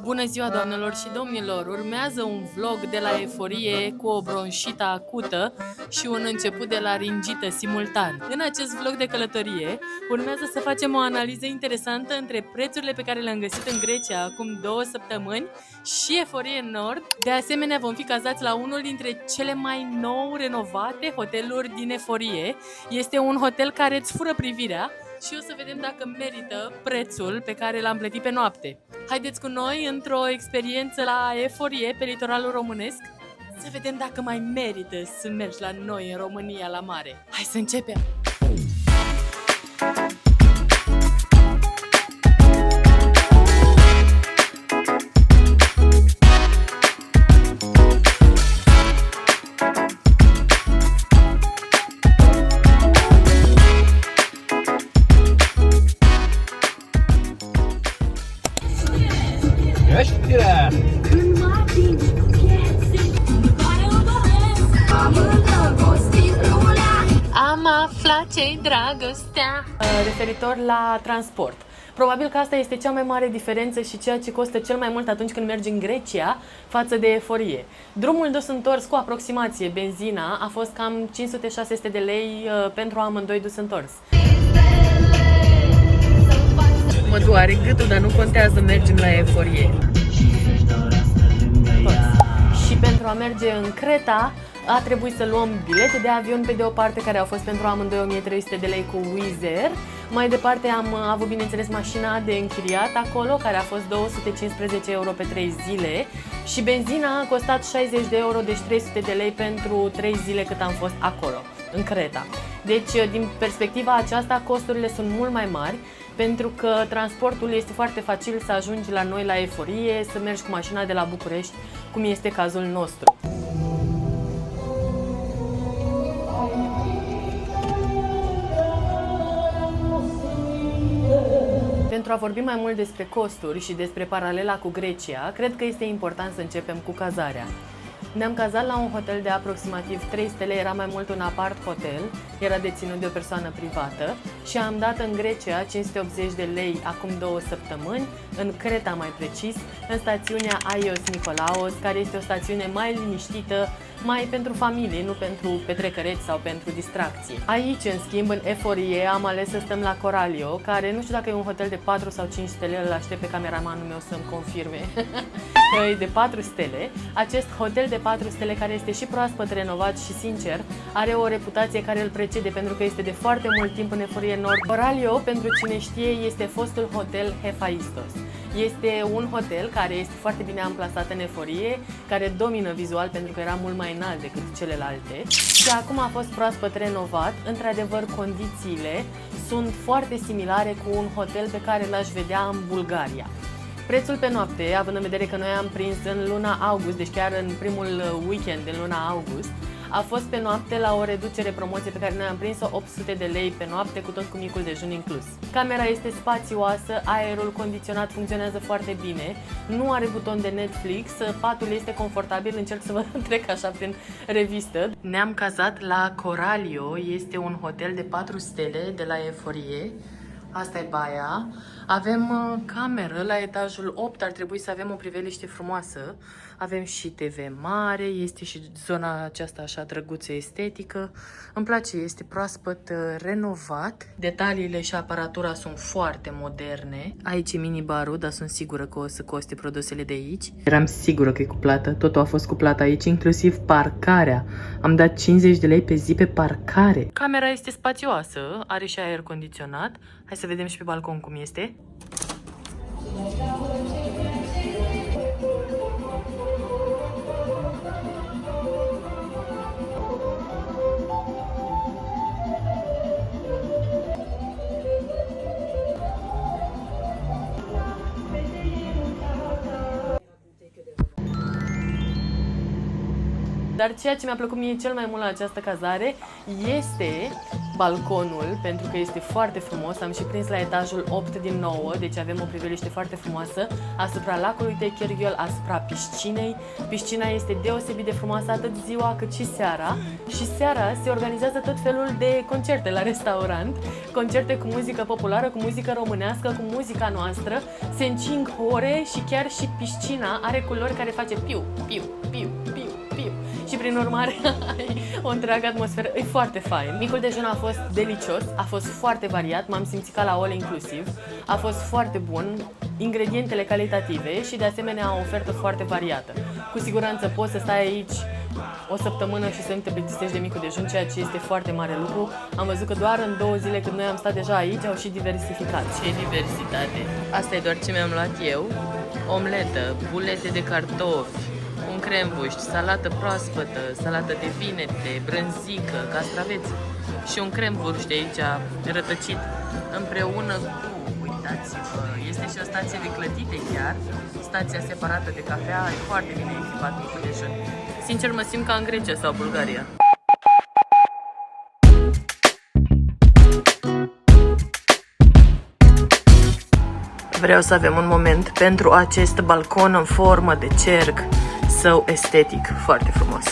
Bună ziua, doamnelor și domnilor! Urmează un vlog de la Eforie cu o bronșită acută și un început de laringită simultan. În acest vlog de călătorie urmează să facem o analiză interesantă între prețurile pe care le-am găsit în Grecia acum 2 săptămâni și Eforie Nord. De asemenea, vom fi cazați la unul dintre cele mai nou renovate hoteluri din Eforie. Este un hotel care îți fură privirea și o să vedem dacă merită prețul pe care l-am plătit pe noapte. Haideți cu noi într-o experiență la Eforie, pe litoralul românesc, să vedem dacă mai merită să mergi la noi în România la mare. Hai să începem! Când mă atingi cu piețe, doare o doresc, am îndrăgostit rulea. Am aflat ce-i dragostea. Referitor la transport. Probabil că asta este cea mai mare diferență și ceea ce costă cel mai mult atunci când mergi în Grecia față de Eforie. Drumul dus întors cu aproximație, benzina, a fost cam 500-600 de lei pentru amândoi dus întors. Mă doare gâtul, dar nu contează, mergem la Eforie. Și pentru a merge în Creta a trebuit să luăm bilete de avion pe de o parte, care au fost pentru amândoi 1300 de lei cu Wizz Air. Mai departe am avut, bineînțeles, mașina de închiriat acolo, care a fost 215 euro pe 3 zile și benzina a costat 60 de euro, deci 300 de lei pentru 3 zile cât am fost acolo, în Creta. Deci, din perspectiva aceasta, costurile sunt mult mai mari, pentru că transportul este foarte facil să ajungi la noi la Eforie, să mergi cu mașina de la București, cum este cazul nostru. Pentru a vorbi mai mult despre costuri și despre paralela cu Grecia, cred că este important să începem cu cazarea. Ne-am cazat la un hotel de aproximativ 3 stele, era mai mult un apart-hotel, era deținut de o persoană privată și am dat în Grecia 580 de lei acum 2 săptămâni, în Creta mai precis, în stațiunea Ayios Nikolaos, care este o stațiune mai liniștită, mai pentru familie, nu pentru petrecăreți sau pentru distracție. Aici, în schimb, în Eforie, am ales să stăm la Coralio, care nu știu dacă e un hotel de 4 sau 5 stele, îl aștept pe cameramanul meu să-mi confirme. E de 4 stele. Acest hotel de 4 stele, care este și proaspăt renovat și, sincer, are o reputație care îl precede, pentru că este de foarte mult timp în Eforie Nord. Coralio, pentru cine știe, este fostul hotel Hephaistos. Este un hotel care este foarte bine amplasat în Eforie, care domină vizual pentru că era mult mai înalt decât celelalte și acum a fost proaspăt renovat. Într-adevăr, condițiile sunt foarte similare cu un hotel pe care l-aș vedea în Bulgaria. Prețul pe noapte, având în vedere că noi am prins în luna august, deci chiar în primul weekend din luna august, a fost pe noapte la o reducere promoție pe care noi am prins-o 800 de lei pe noapte, cu tot cu micul dejun inclus. Camera este spațioasă, aerul condiționat funcționează foarte bine, nu are buton de Netflix, patul este confortabil, încerc să vă trec așa prin revistă. Ne-am cazat la Coralio, este un hotel de 4 stele de la Eforie. Asta e baia. Avem cameră la etajul 8, ar trebui să avem o priveliște frumoasă. Avem și TV mare, este și zona aceasta așa drăguță, estetică. Îmi place, este proaspăt renovat. Detaliile și aparatura sunt foarte moderne. Aici e minibarul, dar sunt sigură că o să coste produsele de aici. Eram sigură că e cu plată, totul a fost cu plată aici, inclusiv parcarea. Am dat 50 de lei pe zi pe parcare. Camera este spațioasă, are și aer condiționat. Hai să vedem și pe balcon cum este. dar ceea ce mi-a plăcut mie cel mai mult la această cazare este balconul, pentru că este foarte frumos. Am și prins la etajul 8 din 9, deci avem o priveliște foarte frumoasă asupra lacului Techerghiol, asupra piscinei. Piscina este deosebit de frumoasă atât ziua cât și seara. Și seara se organizează tot felul de concerte la restaurant, concerte cu muzică populară, cu muzică românească, cu muzica noastră. Se încing ore și chiar și piscina are culori care face piu, piu, piu, piu, piu. Și prin urmare ai o întreagă atmosferă, e foarte fain. Micul dejun a fost delicios, a fost foarte variat, m-am simțit ca la all inclusiv, a fost foarte bun, ingredientele calitative și de asemenea o ofertă foarte variată. Cu siguranță poți să stai aici o săptămână și să nu te plictisești de micul dejun, ceea ce este foarte mare lucru. Am văzut că doar în 2 zile când noi am stat deja aici au și diversificat. Ce diversitate! Asta e doar ce mi-am luat eu. Omletă, bulete de cartofi, un crembuș, salată proaspătă, salată de vinete, brânzică, castraveți și un crembuș de aici rătăcit împreună cu, uitați-vă, este și o stație de clădite chiar, stația separată de cafea, e foarte bine echipat micul dejun. Sincer mă simt ca în Grecia sau Bulgaria. Vreau să avem un moment pentru acest balcon în formă de cerc, său estetic, foarte frumos.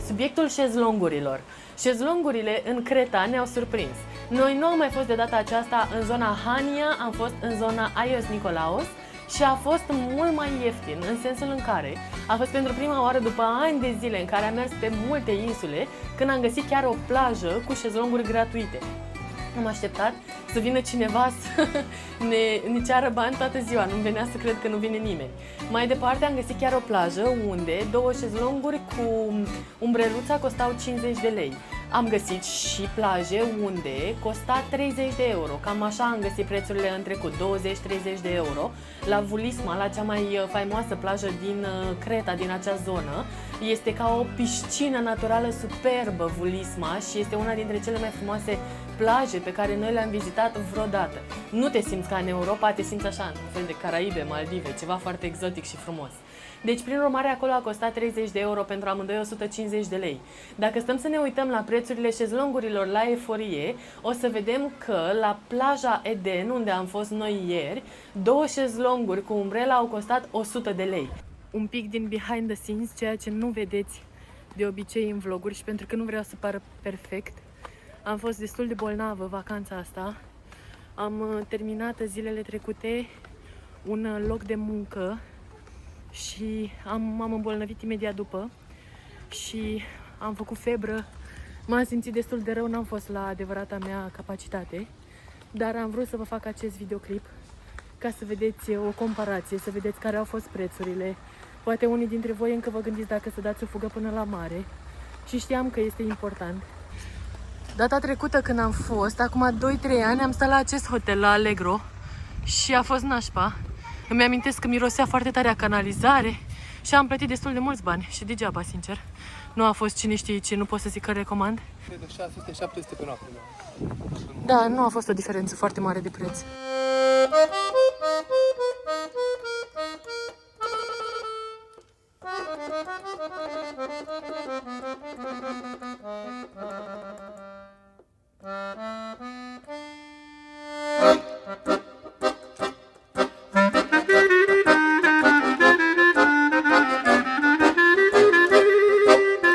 Subiectul șezlongurilor. Șezlongurile în Creta ne-au surprins. Noi nu am mai fost de data aceasta în zona Hania, am fost în zona Aios Nicolaos și a fost mult mai ieftin, în sensul în care a fost pentru prima oară după ani de zile în care am mers pe multe insule, când am găsit chiar o plajă cu șezlonguri gratuite. Am așteptat să vină cineva să ne ceară bani toată ziua, nu-mi venea să cred că nu vine nimeni. Mai departe am găsit chiar o plajă unde 2 șezlonguri cu umbreluța costau 50 de lei. Am găsit și plaje unde costa 30 de euro, cam așa am găsit prețurile în trecut, 20-30 de euro. La Vulisma, la cea mai faimoasă plajă din Creta, din acea zonă, este ca o piscină naturală superbă Vulisma și este una dintre cele mai frumoase plaje pe care noi le-am vizitat vreodată. Nu te simți ca în Europa, te simți așa, în fel de Caraibe, Maldive, ceva foarte exotic și frumos. Deci, prin urmare, acolo a costat 30 de euro, pentru amândoi 150 de lei. Dacă stăm să ne uităm la prețurile șezlongurilor la Eforie, o să vedem că la plaja Eden, unde am fost noi ieri, 2 șezlonguri cu umbrela au costat 100 de lei. Un pic din behind the scenes, ceea ce nu vedeți de obicei în vloguri și pentru că nu vreau să pară perfect. Am fost destul de bolnavă vacanța asta. Am terminat zilele trecute un loc de muncă și m-am îmbolnăvit imediat după și am făcut febră. M-am simțit destul de rău, n-am fost la adevărata mea capacitate, dar am vrut să vă fac acest videoclip ca să vedeți o comparație, să vedeți care au fost prețurile. Poate unii dintre voi încă vă gândiți dacă să dați o fugă până la mare și știam că este important. Data trecută când am fost, acum 2-3 ani, am stat la acest hotel, la Allegro, și a fost nașpa. Îmi amintesc că mirosea foarte tare a canalizare și am plătit destul de mulți bani și degeaba, sincer. Nu a fost cine știe ce, nu pot să zic că recomand. De 600-700 pe noapte. Da, nu a fost o diferență foarte mare de preț.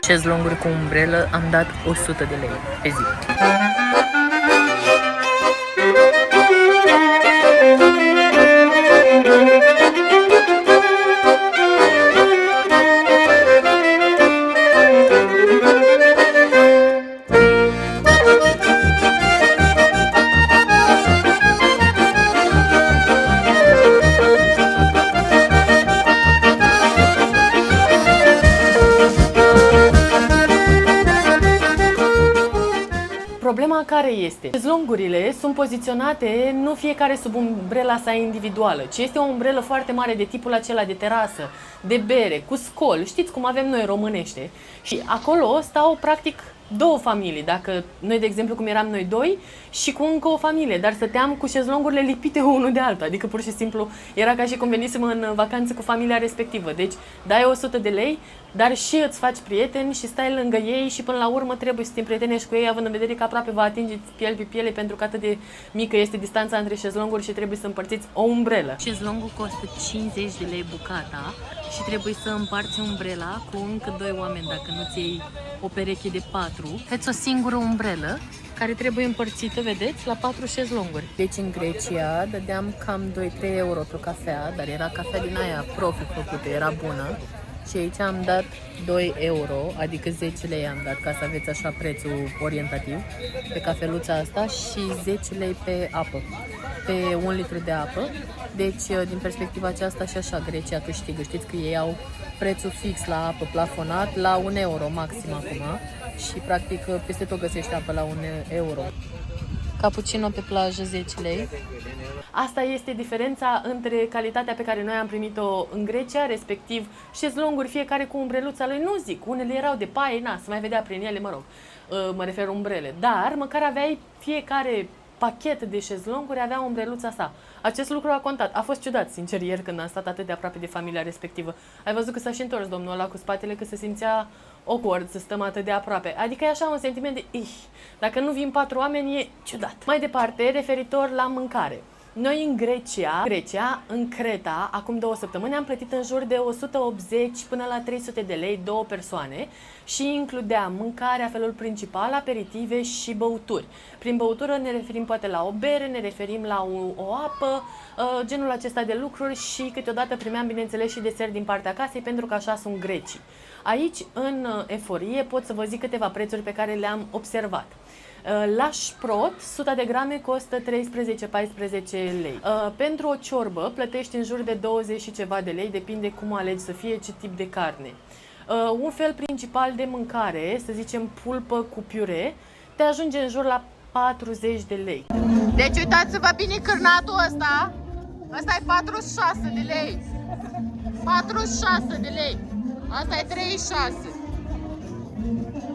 Șezlonguri cu umbrelă am dat 100 de lei pe zi. Problema care este? Șezlongurile sunt poziționate nu fiecare sub umbrela sa individuală, ci este o umbrelă foarte mare de tipul acela de terasă, de bere, cu scol, știți cum avem noi românește. Și acolo stau practic două familii, dacă noi, de exemplu, cum eram noi doi și cu încă o familie, dar stăteam cu șezlongurile lipite unul de altul, adică pur și simplu era ca și cum venisem în vacanță cu familia respectivă. Deci dai 100 de lei, dar și îți faci prieteni și stai lângă ei și până la urmă trebuie să te împrietenești cu ei, având în vedere că aproape vă atingeți piele pe piele, pentru că atât de mică este distanța între șezlonguri și trebuie să împărțiți o umbrelă. Șezlongul costă 50 de lei bucata și trebuie să împarți umbrela cu încă 2 oameni dacă nu-ți iei o pereche de 4. Faceți o singură umbrelă care trebuie împărțită, vedeți, la 4 șezlonguri. Deci în Grecia dădeam cam 2-3 euro pe cafea, dar era cafea din aia profi făcută, era bună. Și aici am dat 2 euro, adică 10 lei am dat, ca să aveți așa prețul orientativ, pe cafeluța asta și 10 lei pe apă, pe 1 litru de apă. Deci, din perspectiva aceasta și așa Grecia câștigă. Știți că ei au prețul fix la apă plafonat la 1 euro maxim acum și practic peste tot găsești apă la 1 euro. Cappuccino pe plajă 10 lei. Asta este diferența între calitatea pe care noi am primit-o în Grecia, respectiv șezlonguri, fiecare cu umbreluța lui, nu zic, unele erau de paie, na, se mai vedea prin ele, mă rog, mă refer umbrele, dar măcar aveai fiecare pachet de șezlonguri, avea umbreluța sa. Acest lucru a contat. A fost ciudat, sincer, ieri când am stat atât de aproape de familia respectivă. Ai văzut că s-a și întors domnul ăla cu spatele, că se simțea awkward să stăm atât de aproape. Adică e așa un sentiment de dacă nu vin 4 oameni, e ciudat. Mai departe, referitor la mâncare. Noi în Grecia, în Creta, acum 2 săptămâni, am plătit în jur de 180 până la 300 de lei, 2 persoane și includea mâncarea, felul principal, aperitive și băuturi. Prin băutură ne referim poate la o bere, ne referim la o apă, genul acesta de lucruri și câteodată primeam, bineînțeles, și desert din partea casei, pentru că așa sunt grecii. Aici, în Eforie, pot să vă zic câteva prețuri pe care le-am observat. La șprot, 100 de grame costă 13-14 lei. Pentru o ciorbă plătești în jur de 20 și ceva de lei, depinde cum alegi să fie, ce tip de carne. Un fel principal de mâncare, să zicem pulpă cu piure, te ajunge în jur la 40 de lei. Deci uitați-vă bine cârnatul ăsta, ăsta e 46 de lei. 46 de lei. Asta e 36.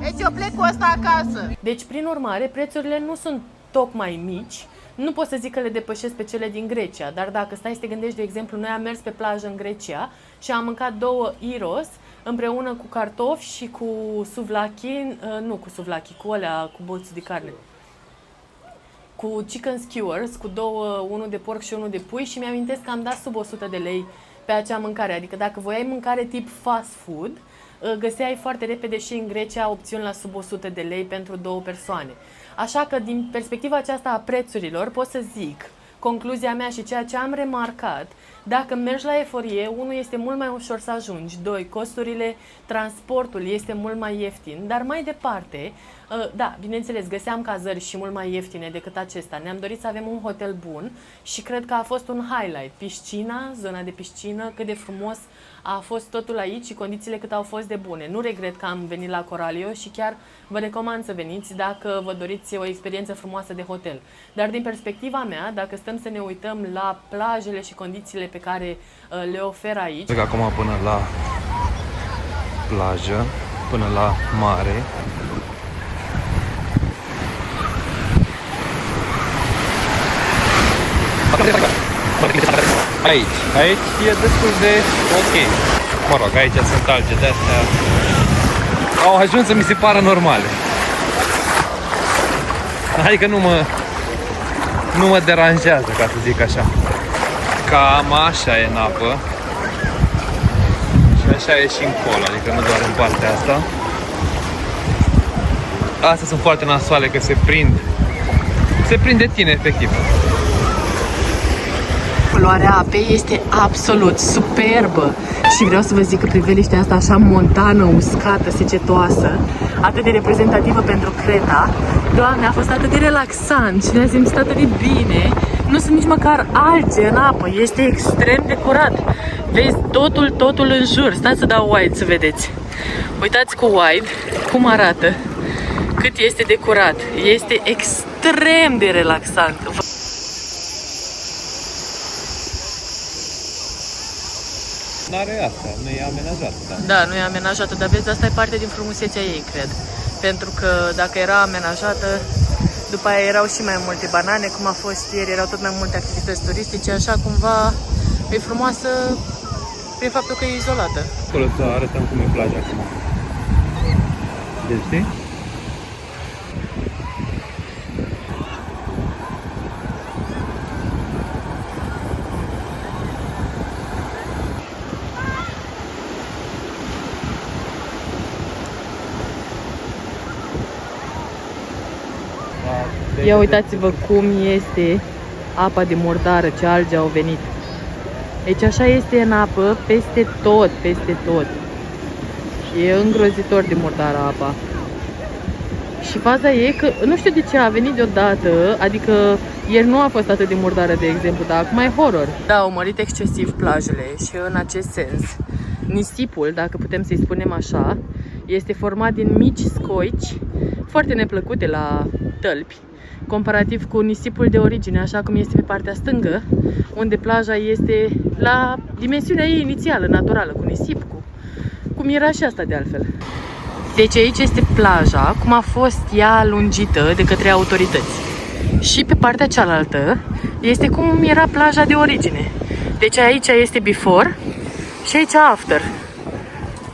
Deci eu plec cu asta acasă. Deci, prin urmare, prețurile nu sunt tocmai mici. Nu pot să zic că le depășesc pe cele din Grecia, dar dacă stai să te gândești, de exemplu, noi am mers pe plajă în Grecia și am mâncat 2 gyros împreună cu cartofi și cu souvlaki, nu cu souvlaki, cu alea, cu boți de carne. Cu chicken skewers, cu 2, unul de porc și unul de pui și mi-amintesc că am dat sub 100 de lei pe acea mâncare. Adică dacă voiai mâncare tip fast food, găseai foarte repede și în Grecia opțiuni la sub 100 de lei pentru 2 persoane. Așa că din perspectiva aceasta a prețurilor pot să zic, concluzia mea și ceea ce am remarcat, dacă mergi la Eforie, 1, este mult mai ușor să ajungi, 2, costurile, transportul este mult mai ieftin, dar mai departe, da, bineînțeles, găseam cazări și mult mai ieftine decât acesta. Ne-am dorit să avem un hotel bun și cred că a fost un highlight. Piscina, zona de piscină, cât de frumos a fost totul aici și condițiile cât au fost de bune. Nu regret că am venit la Coralio și chiar vă recomand să veniți dacă vă doriți o experiență frumoasă de hotel. Dar din perspectiva mea, dacă stăm să ne uităm la plajele și condițiile pe care le oferă aici... Trec acum până la plajă, până la mare. Aici e destul de ok. Mă rog, aici sunt alge de-astea. Au ajuns să mi se pară normale. Adică nu mă deranjează, ca să zic așa. Cam așa e în apă. Și așa e și încolo, adică nu doar în partea asta. Astea sunt foarte nasoale, că se prinde tine, efectiv. Culoarea apei este absolut superbă și vreau să vă zic că priveliștea asta așa montană, uscată, secetoasă, atât de reprezentativă pentru Creta, Doamne, a fost atât de relaxant și ne-am simțit atât de bine. Nu sunt nici măcar alge în apă, este extrem de curat. Vezi totul în jur. Stați să dau wide să vedeți. Uitați cu wide cum arată, cât este de curat. Este extrem de relaxant. N-are asta, nu e amenajată. Da, nu e amenajată, dar vezi, asta e parte din frumusețea ei, cred. pentru că dacă era amenajată, după aia erau și mai multe banane, cum a fost ieri, erau tot mai multe activități turistice, așa cumva e frumoasă prin faptul că e izolată. Acolo să arătăm cum e plaja acum. Deci, știi? Ia uitați-vă cum este apa de murdară, ce alge au venit. Deci așa este în apă, peste tot, peste tot. Și e îngrozitor de murdară apa. Și faza e că, nu știu de ce a venit deodată, adică ieri nu a fost atât de murdară, de exemplu, dar acum e horror. Da, au mărit excesiv plajele și în acest sens, nisipul, dacă putem să-i spunem așa, este format din mici scoici foarte neplăcute la tălpi, comparativ cu nisipul de origine, așa cum este pe partea stângă, unde plaja este la dimensiunea ei inițială, naturală, cu nisip, cum era și asta de altfel. Deci aici este plaja, cum a fost ea lungită de către autorități. Și pe partea cealaltă este cum era plaja de origine. Deci aici este before și aici after.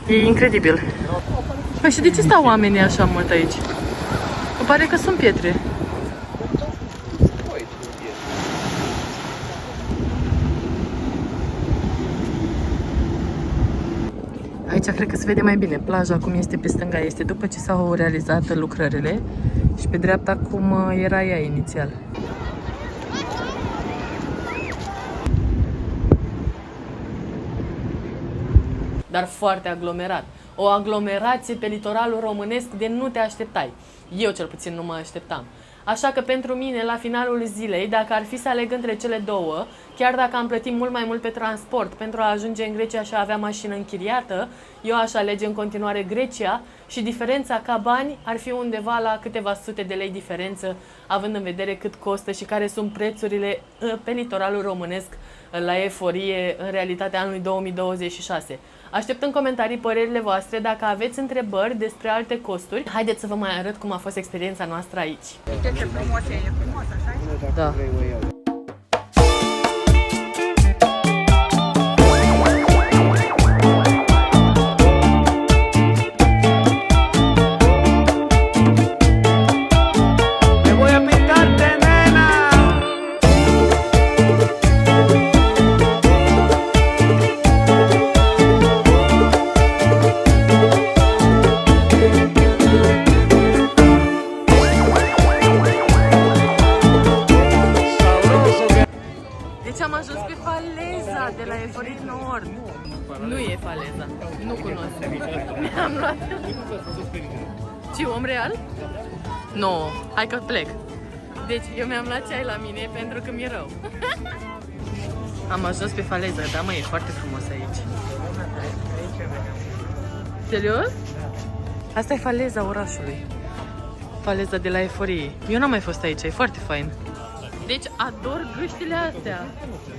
E incredibil. Păi și de ce stau oamenii așa mult aici? Îmi pare că sunt pietre. Aici cred că se vede mai bine. Plaja cum este pe stânga este după ce s-au realizat lucrările și pe dreapta cum era ea inițial. Dar foarte aglomerat. O aglomerație pe litoralul românesc de nu te așteptai. Eu cel puțin nu mă așteptam. Așa că pentru mine, la finalul zilei, dacă ar fi să aleg între cele două, chiar dacă am plătit mult mai mult pe transport pentru a ajunge în Grecia și a avea mașină închiriată, eu aș alege în continuare Grecia și diferența ca bani ar fi undeva la câteva sute de lei diferență, având în vedere cât costă și care sunt prețurile pe litoralul românesc la eforie în realitatea anului 2026. Aștept în comentarii părerile voastre dacă aveți întrebări despre alte costuri. Haideți să vă mai arăt cum a fost experiența noastră aici. Uite ce frumos e frumos, așa? Da. Deci am ajuns pe faleza de la Eforie Nord. Nu e faleza. Nu cunosc. Mi-am luat. Ce, om real? Nu, hai că plec. Deci eu mi-am luat ceai la mine pentru că mi-e rău. Am ajuns pe faleză, da mă, e foarte frumos aici. Serios? Asta e faleza orașului. Faleza de la Eforie. Eu n-am mai fost aici, e foarte fain. Deci ador gâștile astea.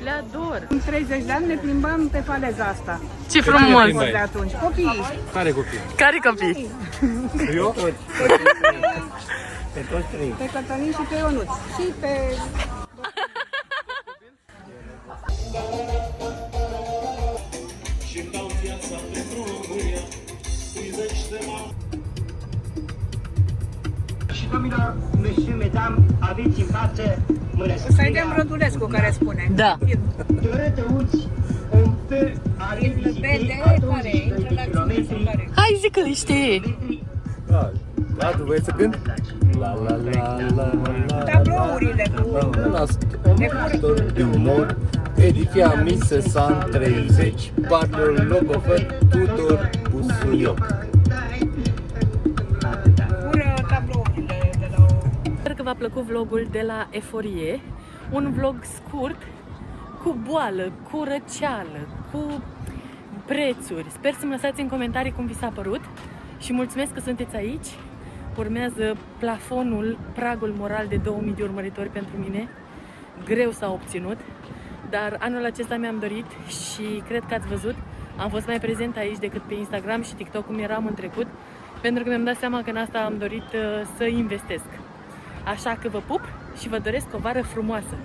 Le ador. În 30 de ani ne plimbam pe faleza asta. Ce frumos! De atunci. Copiii. Care copii? Care copii? Eu? Pe toți trei. Pe Cătălin și pe Ionuț. Și pe... Și domnilor, monsieur, mesdames, aveți în față O să-i dăm Rădulescu care spune. Da. de Rădăuți, un peu a Vede revizité care, a 200 intră la de cine sau kilometri. care. Hai zic că le știi. Da, tu vrei să cânt? La la la la la. Tablourile cu... Născător de umor, edificia misă San 30, parlul logofăt Tudor Busuioc. Pură tablourile de la o... Sper că v-a plăcut vlogul de la Eforie. Un vlog scurt, cu boală, cu răceală, cu prețuri. Sper să-mi lăsați în comentarii cum vi s-a părut și mulțumesc că sunteți aici. Urmează plafonul, pragul moral de 2000 de urmăritori pentru mine. Greu s-a obținut, dar anul acesta mi-am dorit și cred că ați văzut. Am fost mai prezent aici decât pe Instagram și TikTok cum eram în trecut, pentru că mi-am dat seama că în asta am dorit să investesc. Așa că vă pup și vă doresc o vară frumoasă!